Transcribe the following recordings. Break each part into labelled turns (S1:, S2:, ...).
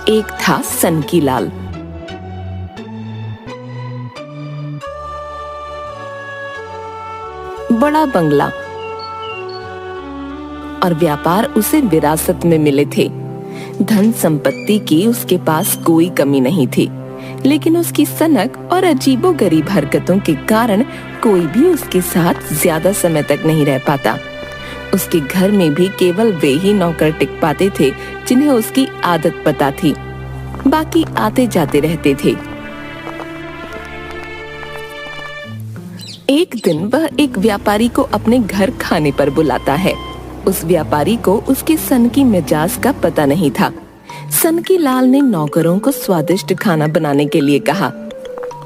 S1: एक था सनकी लाल। बड़ा बंगला और व्यापार उसे विरासत में मिले थे। धन संपत्ति की उसके पास कोई कमी नहीं थी, लेकिन उसकी सनक और अजीबोगरीब हरकतों के कारण कोई भी उसके साथ ज्यादा समय तक नहीं रह पाता। उसके घर में भी केवल वे ही नौकर टिक पाते थे जिन्हें उसकी आदत पता थी, बाकी आते जाते रहते थे। एक दिन वह एक व्यापारी को अपने घर खाने पर बुलाता है। उस व्यापारी को उसके सनकी मिजाज का पता नहीं था। सनकी लाल ने नौकरों को स्वादिष्ट खाना बनाने के लिए कहा।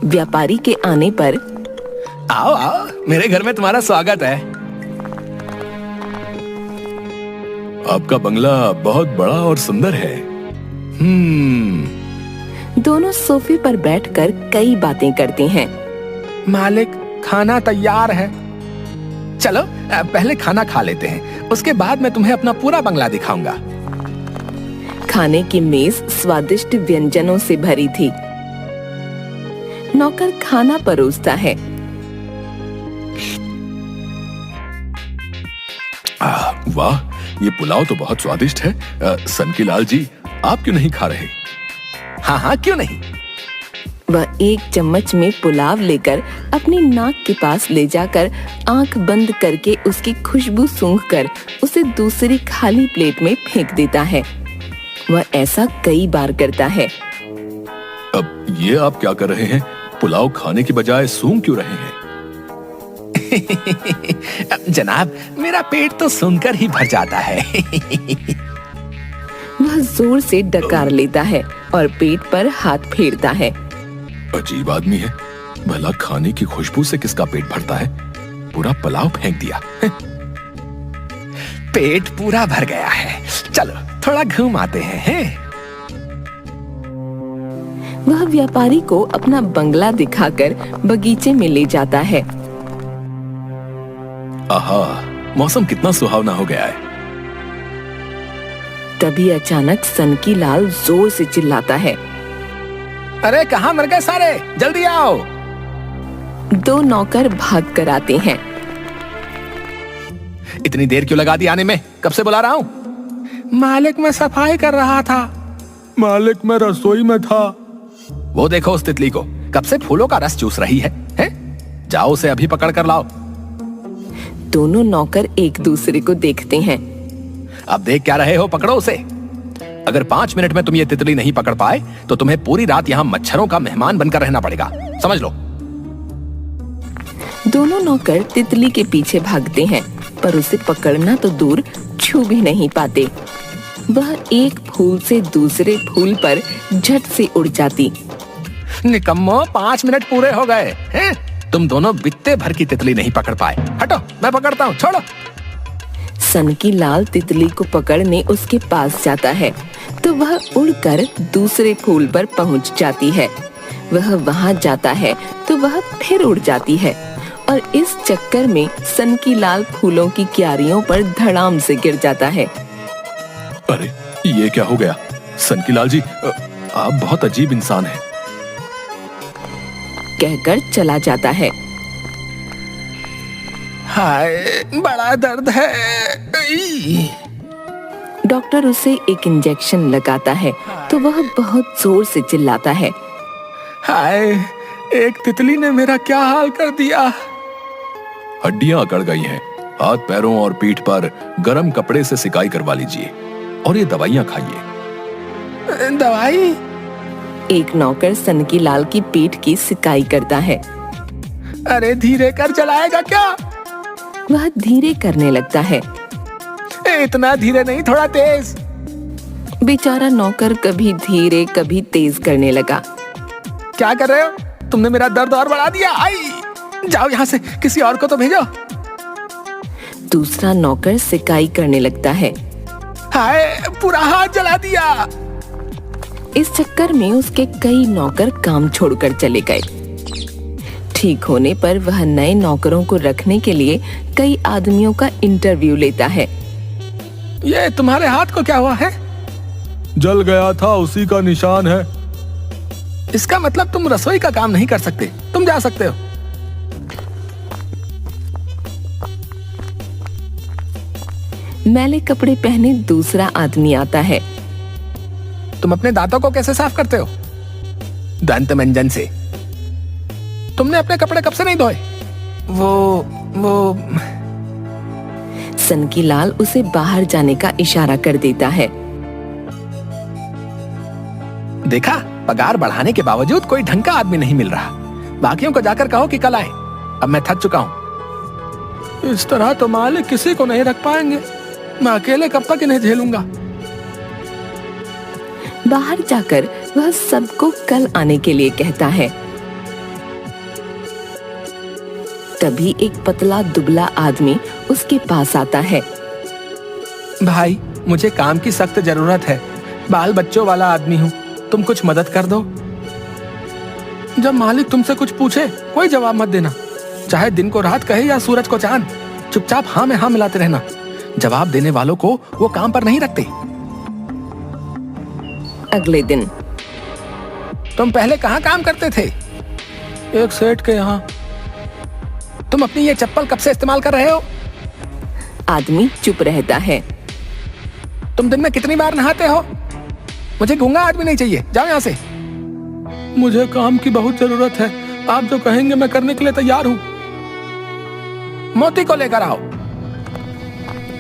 S1: व्यापारी के आने पर,
S2: आओ आओ, मेरे घर में तुम्हारा स्वागत है। आपका बंगला बहुत बड़ा और सुंदर है।
S1: दोनों सोफे पर बैठकर कई बातें करते हैं।
S2: मालिक, खाना तैयार है। चलो पहले खाना खा लेते हैं, उसके बाद मैं तुम्हें अपना पूरा बंगला दिखाऊंगा।
S1: खाने की मेज स्वादिष्ट व्यंजनों से भरी थी। नौकर खाना परोसता है।
S2: वाह, ये पुलाव तो बहुत स्वादिष्ट है। सनकी लाल जी, आप क्यों नहीं खा रहे? हाँ हाँ, क्यों नहीं।
S1: वह एक चम्मच में पुलाव लेकर अपनी नाक के पास ले जाकर आंख बंद करके उसकी खुशबू सूंघकर उसे दूसरी खाली प्लेट में फेंक देता है। वह ऐसा कई बार करता है।
S2: अब ये आप क्या कर रहे हैं? पुलाव खाने की बजाय सूंघ क्यों रहे हैं? जनाब, मेरा पेट तो सुनकर ही भर जाता है।
S1: वह जोर से डकार लेता है और पेट पर हाथ फेरता है।
S2: अजीब आदमी है, भला खाने की खुशबू से किसका पेट भरता है? पूरा पुलाव फेंक दिया। पेट पूरा भर गया है, चलो थोड़ा घूम आते हैं।
S1: वह व्यापारी को अपना बंगला दिखाकर बगीचे में ले जाता है।
S2: आहा, मौसम कितना सुहावना हो गया है।
S1: तभी अचानक सनकी लाल जोर से चिल्लाता है,
S2: अरे कहाँ मर गए सारे, जल्दी आओ।
S1: दो नौकर भाग कर आते हैं।
S2: इतनी देर क्यों लगा दी आने में? कब से बुला रहा हूँ। मालिक, मैं सफाई कर रहा था। मालिक, मैं रसोई में था। वो देखो उस तितली को, कब से फूलों का रस चूस रही है? जाओ उसे अभी पकड़ कर लाओ।
S1: दोनों नौकर एक दूसरे को देखते हैं।
S2: अब देख क्या रहे हो, पकड़ो उसे। अगर 5 मिनट में तुम ये तितली नहीं पकड़ पाए तो तुम्हें पूरी रात यहाँ मच्छरों का मेहमान बनकर रहना पड़ेगा, समझ लो।
S1: दोनों नौकर तितली के पीछे भागते हैं, पर उसे पकड़ना तो दूर, छू भी नहीं पाते। वह एक फूल से दूसरे फूल पर झट से उड़ जाती।
S2: निकम्मो, 5 मिनट पूरे हो गए हैं? तुम दोनों बित्ते भर की तितली नहीं पकड़ पाए। हटो, मैं पकड़ता हूँ, छोड़ो।
S1: सनकी लाल तितली को पकड़ने उसके पास जाता है तो वह उड़कर दूसरे फूल पर पहुंच जाती है। वह वहां जाता है तो वह फिर उड़ जाती है और इस चक्कर में सनकी लाल फूलों की क्यारियों पर धड़ाम से गिर जाता है।
S2: अरे ये क्या हो गया? सनकी लाल जी, आप बहुत अजीब इंसान हैं।
S1: कहकर चला जाता है।
S2: हाय, बड़ा दर्द है।
S1: डॉक्टर उसे एक इंजेक्शन लगाता है तो वह बहुत जोर से चिल्लाता है,
S2: हाय, एक तितली ने मेरा क्या हाल कर दिया। हड्डियां अकड़ गई हैं, हाथ पैरों और पीठ पर गर्म कपड़े से सिकाई करवा लीजिए और ये दवाइयां खाइए। दवाई?
S1: एक नौकर सनकी लाल की पीठ की सिकाई करता है।
S2: अरे धीरे कर, चलाएगा क्या?
S1: वह धीरे करने लगता है।
S2: इतना धीरे नहीं, थोड़ा तेज।
S1: बेचारा नौकर कभी धीरे कभी तेज करने लगा।
S2: क्या कर रहे हो? तुमने मेरा दर्द और बढ़ा दिया। आई, जाओ यहाँ से, किसी और को तो भेजो।
S1: दूसरा नौकर सिकाई करने लगता है।
S2: हाय, पूरा हाथ जला दिया।
S1: इस चक्कर में उसके कई नौकर काम छोड़कर चले गए। ठीक होने पर वह नए नौकरों को रखने के लिए कई आदमियों का इंटरव्यू लेता है।
S2: ये तुम्हारे हाथ को क्या हुआ है? जल गया था उसी का निशान है। इसका मतलब तुम रसोई का काम नहीं कर सकते, तुम जा सकते हो।
S1: मैले कपड़े पहने दूसरा आदमी आता है।
S2: तुम अपने दांतों को कैसे साफ करते हो? दंत मंजन से। तुमने अपने कपड़े कब से नहीं धोए? वो
S1: सनकी लाल उसे बाहर जाने का इशारा कर देता है।
S2: देखा, पगार बढ़ाने के बावजूद कोई ढंग का आदमी नहीं मिल रहा। बाकियों को जाकर कहो कि कल आए, अब मैं थक चुका हूं। इस तरह तो मालिक किसी को नहीं रख पाएंगे, मैं अकेले कब तक इन्हें झेलूंगा।
S1: बाहर जाकर वह सबको कल आने के लिए कहता है। तभी एक पतला दुबला आदमी उसके पास आता है।
S2: भाई, मुझे काम की सख्त जरूरत है, बाल बच्चों वाला आदमी हूँ, तुम कुछ मदद कर दो। जब मालिक तुमसे कुछ पूछे कोई जवाब मत देना, चाहे दिन को रात कहे या सूरज को चांद, चुपचाप हाँ में हाँ मिलाते रहना। जवाब देने वालों को वो काम पर नहीं रखते।
S1: अगले दिन।
S2: तुम पहले कहाँ काम करते थे? एक सेठ के यहाँ। तुम अपनी ये चप्पल कब से इस्तेमाल कर रहे हो?
S1: आदमी चुप रहता है।
S2: तुम दिन में कितनी बार नहाते हो? मुझे गूंगा आदमी नहीं चाहिए, जाओ यहाँ से। मुझे काम की बहुत जरूरत है, आप जो कहेंगे मैं करने के लिए तैयार हूँ। मोती को लेकर आओ।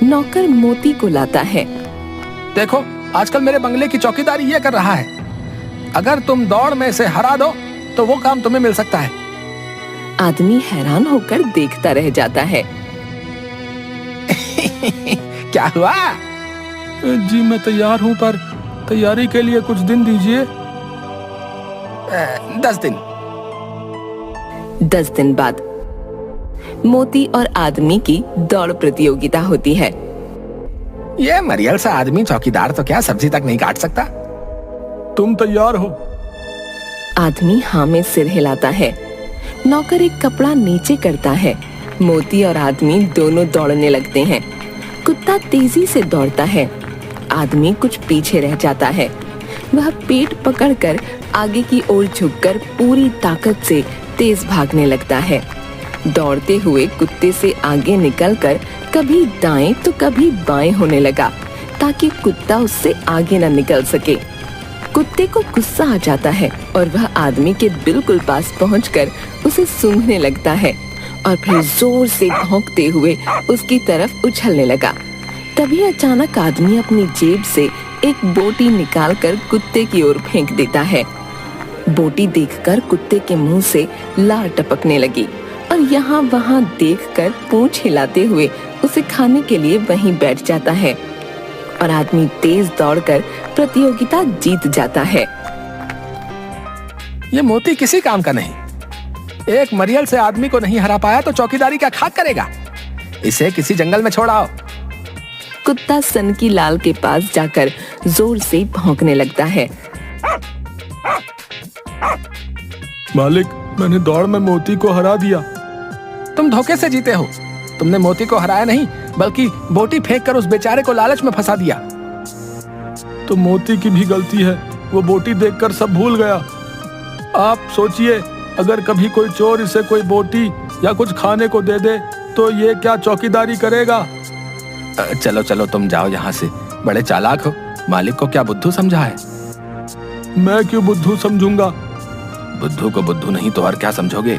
S1: नौकर मोती को लाता है।
S2: देखो, आजकल मेरे बंगले की चौकीदारी ये कर रहा है। अगर तुम दौड़ में से हरा दो तो वो काम तुम्हें मिल सकता है।
S1: आदमी हैरान होकर देखता रह जाता है।
S2: क्या हुआ? जी मैं तैयार हूँ, पर तैयारी के लिए कुछ दिन दीजिए। 10 दिन।
S1: 10 दिन बाद मोती और आदमी की दौड़ प्रतियोगिता होती है।
S2: ये मरियल सा आदमी चौकीदार तो क्या सब्जी तक नहीं काट सकता। तुम तैयार हो?
S1: आदमी हाँ में सिर हिलाता है। नौकर एक कपड़ा नीचे करता है। मोती और आदमी दोनों दौड़ने लगते हैं। कुत्ता तेजी से दौड़ता है, आदमी कुछ पीछे रह जाता है। वह पेट पकड़कर आगे की ओर झुककर पूरी ताकत से तेज भागने लगता है। दौड़ते हुए कुत्ते से आगे निकलकर कभी दाएं तो कभी बाएं होने लगा, ताकि कुत्ता उससे आगे न निकल सके। कुत्ते को गुस्सा आ जाता है और वह आदमी के बिल्कुल पास पहुंचकर उसे सूंघने लगता है और फिर जोर से भौंकते हुए उसकी तरफ उछलने लगा। तभी अचानक आदमी अपनी जेब से एक बोटी निकालकर कुत्ते की ओर फेंक देता है। बोटी देखकर कुत्ते के मुंह से लार टपकने लगी और यहाँ वहाँ देखकर पूंछ हिलाते हुए उसे खाने के लिए वहीं बैठ जाता है और आदमी तेज दौड़कर प्रतियोगिता जीत जाता है।
S2: ये मोती किसी काम का नहीं। एक मरियल से आदमी को नहीं हरा पाया तो चौकीदारी क्या खाक करेगा? इसे किसी जंगल में छोड़ आओ।
S1: कुत्ता सनकी लाल के पास जाकर जोर से भौंकने लगता है।
S2: मालिक, मैंने दौड़ में मोती को हरा दिया। तुम धोखे से जीते हो। तुमने मोती को हराया नहीं, बल्कि बोटी फेंककर उस बेचारे को लालच में फंसा दिया। तो मोती की भी गलती है, वो बोटी देखकर सब भूल गया। आप सोचिए, अगर कभी कोई चोर इसे कोई बोटी या कुछ खाने को दे दे तो ये क्या चौकीदारी करेगा? चलो चलो तुम जाओ यहाँ से, बड़े चालाक हो। मालिक को क्या बुद्धू समझा है? मैं क्यों बुद्धू समझूंगा? बुद्धू को बुद्धू नहीं तो और क्या समझोगे?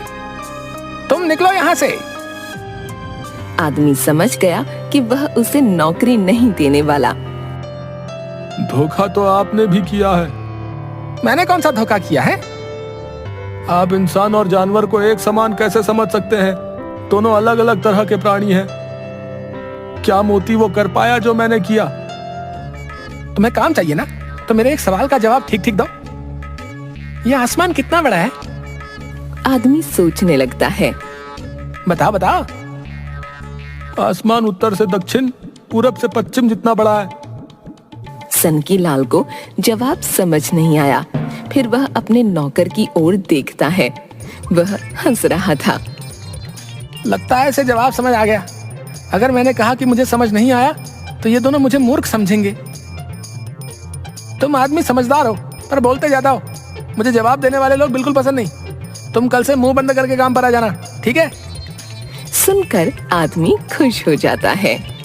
S2: तुम निकलो यहाँ से।
S1: आदमी समझ गया कि वह उसे नौकरी नहीं देने वाला।
S2: धोखा तो आपने भी किया है। मैंने कौन सा धोखा किया है? आप इंसान और जानवर को एक समान कैसे समझ सकते हैं? दोनों अलग अलग तरह के प्राणी हैं। क्या मोती वो कर पाया जो मैंने किया? तुम्हें काम चाहिए ना, तो मेरे एक सवाल का जवाब ठीक ठीक दो। यह आसमान कितना बड़ा है?
S1: आदमी सोचने लगता है।
S2: बताओ बताओ। आसमान उत्तर से दक्षिण, पूरब से पश्चिम जितना बड़ा है।
S1: सनकी लाल को जवाब समझ नहीं आया। फिर वह अपने नौकर की ओर देखता है। वह हंस रहा था।
S2: लगता है इसे जवाब समझ आ गया। अगर मैंने कहा कि मुझे समझ नहीं आया तो ये दोनों मुझे मूर्ख समझेंगे।
S3: तुम आदमी समझदार हो पर बोलते ज्यादा हो। मुझे जवाब देने वाले लोग बिल्कुल पसंद नहीं। तुम कल से मुंह बंद करके काम पर आ जाना, ठीक है?
S1: सुनकर आदमी खुश हो जाता है।